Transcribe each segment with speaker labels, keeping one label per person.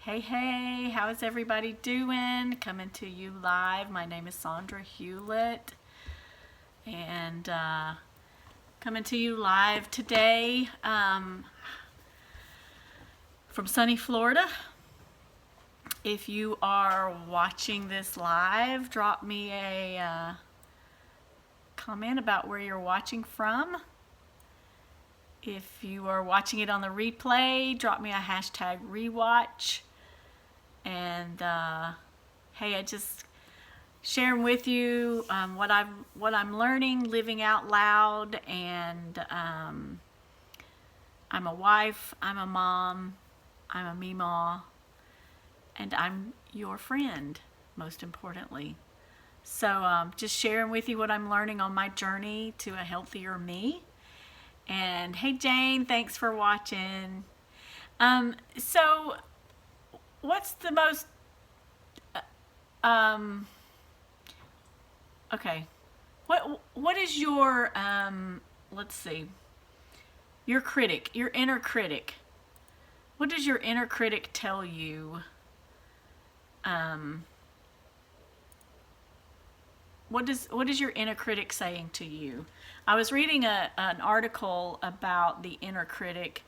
Speaker 1: Hey, hey, how is everybody doing? Coming to you live. My name is Sandra Hewlett, and coming to you live today from sunny Florida. If you are watching this live, drop me a comment about where you're watching from. If you are watching it on the replay, drop me a hashtag rewatch. And hey, I just sharing with you what I'm learning, living out loud, and I'm a wife, I'm a mom, I'm a meemaw, and I'm your friend, most importantly. So just sharing with you what I'm learning on my journey to a healthier me. And hey, Jane, thanks for watching. So what's the most okay, what is your let's see, your critic, your inner critic? What does your inner critic tell you? What is your inner critic saying to you? I was reading an article about the inner critic,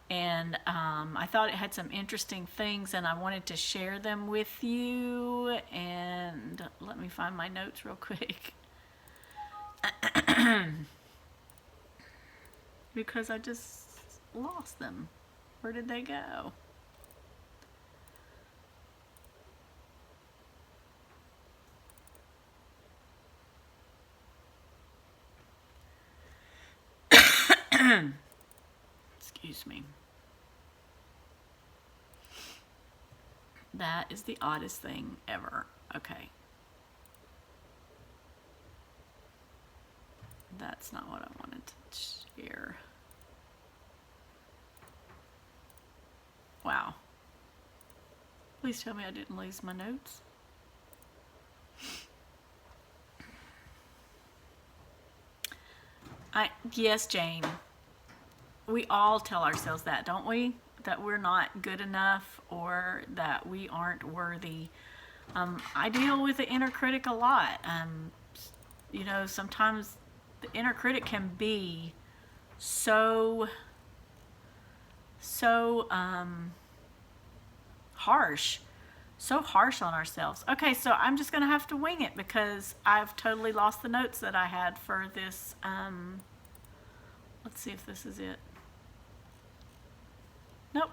Speaker 1: and I thought it had some interesting things, and I wanted to share them with you. And let me find my notes real quick because I just lost them. Where did they go? Excuse me. That is the oddest thing ever. Okay. That's not what I wanted to share. Wow. Please tell me I didn't lose my notes. Yes, Jane. We all tell ourselves that, don't we? That we're not good enough or that we aren't worthy. I deal with the inner critic a lot. You know, sometimes the inner critic can be so harsh. So harsh on ourselves. Okay, so I'm just going to have to wing it because I've totally lost the notes that I had for this. Let's see if this is it. Nope,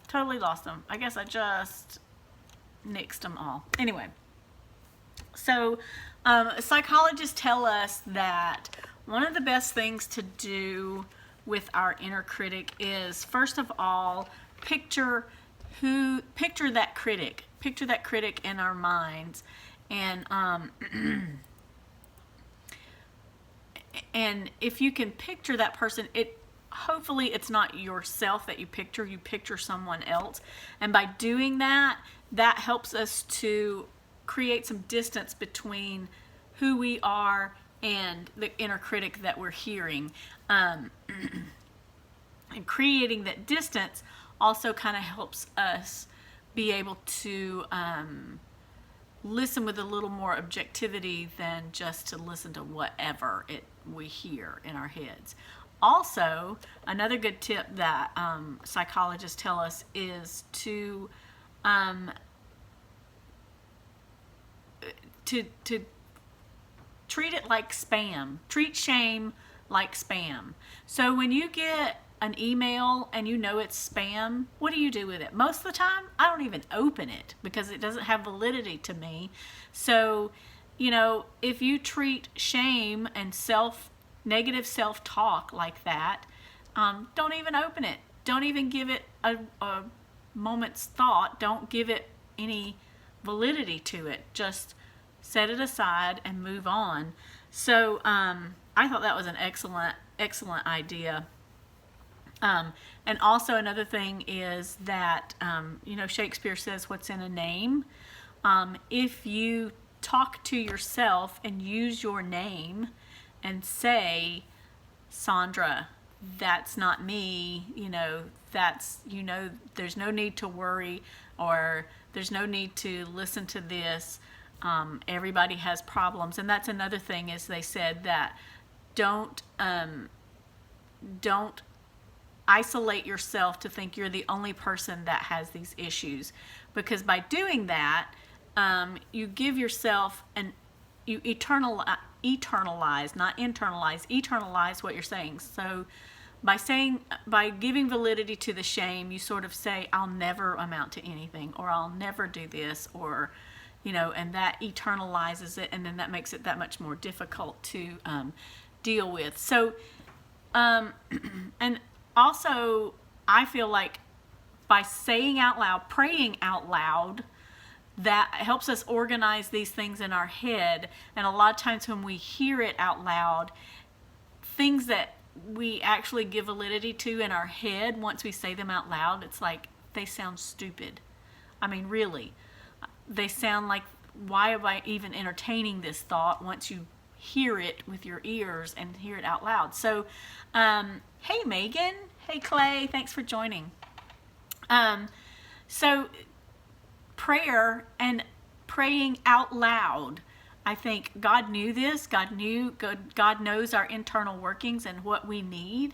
Speaker 1: totally lost them. I guess I just nixed them all. Anyway, so psychologists tell us that one of the best things to do with our inner critic is, first of all, picture that critic. Picture that critic in our minds, and and if you can picture that person, hopefully it's not yourself that you picture someone else, and by doing that, that helps us to create some distance between who we are and the inner critic that we're hearing. And creating that distance also kind of helps us be able to listen with a little more objectivity than just to listen to whatever we hear in our heads. Also, another good tip that psychologists tell us is to treat it like spam. Treat shame like spam. So when you get an email and you know it's spam, what do you do with it? Most of the time, I don't even open it because it doesn't have validity to me. So, you know, if you treat shame and negative self-talk like that, don't even open it. Don't even give it a moment's thought. Don't give it any validity to it. Just set it aside and move on. So I thought that was an excellent idea. And also another thing is that, you know, Shakespeare says, what's in a name? If you talk to yourself and use your name and say, Sandra, that's not me, there's no need to worry, or there's no need to listen to this. Everybody has problems. And that's another thing, is they said that don't isolate yourself to think you're the only person that has these issues, because by doing that, you give yourself you eternalize, not internalize, eternalize what you're saying. So by giving validity to the shame, you sort of say, I'll never amount to anything, or I'll never do this, or, and that eternalizes it, and then that makes it that much more difficult to deal with. So, and also, I feel like by saying out loud, praying out loud, that helps us organize these things in our head. And a lot of times when we hear it out loud, things that we actually give validity to in our head, once we say them out loud, it's like they sound stupid. I mean, really, they sound like, why am I even entertaining this thought, once you hear it with your ears and hear it out loud. So, hey Megan, hey Clay, thanks for joining. So prayer and praying out loud, I think God knew this. God knows our internal workings and what we need.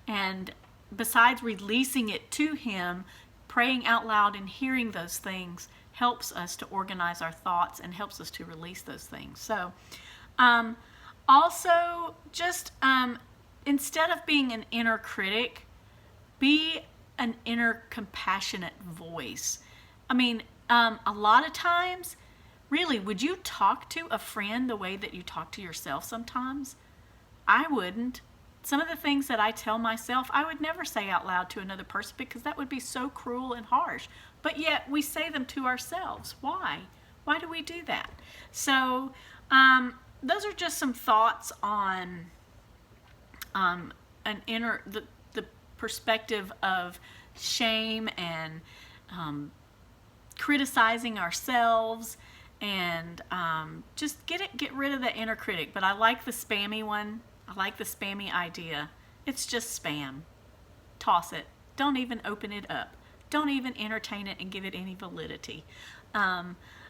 Speaker 1: And besides releasing it to Him, praying out loud and hearing those things helps us to organize our thoughts and helps us to release those things. So, also, just instead of being an inner critic, be an inner compassionate voice. I mean, a lot of times, really, would you talk to a friend the way that you talk to yourself sometimes? I wouldn't. Some of the things that I tell myself, I would never say out loud to another person, because that would be so cruel and harsh. But yet we say them to ourselves. Why? Why do we do that? So those are just some thoughts on the perspective of shame and criticizing ourselves, and just get rid of the inner critic. But I like the spammy one. I like the spammy idea. It's just spam. Toss it. Don't even open it up. Don't even entertain it and give it any validity.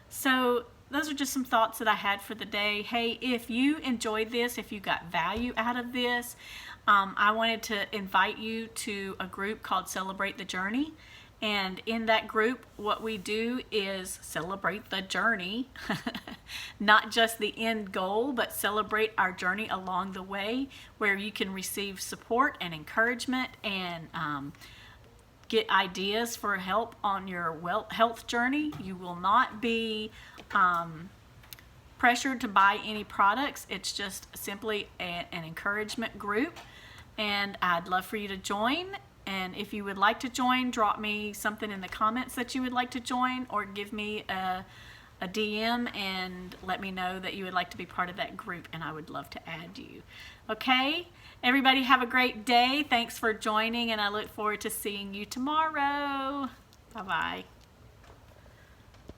Speaker 1: So those are just some thoughts that I had for the day. Hey, if you enjoyed this, if you got value out of this, I wanted to invite you to a group called Celebrate the Journey. And in that group, what we do is celebrate the journey, not just the end goal, but celebrate our journey along the way, where you can receive support and encouragement and get ideas for help on your health journey. You will not be pressured to buy any products. It's just simply an encouragement group, and I'd love for you to join. And if you would like to join, drop me something in the comments that you would like to join, or give me a DM and let me know that you would like to be part of that group, and I would love to add you. Okay? Everybody have a great day. Thanks for joining, and I look forward to seeing you tomorrow. Bye-bye.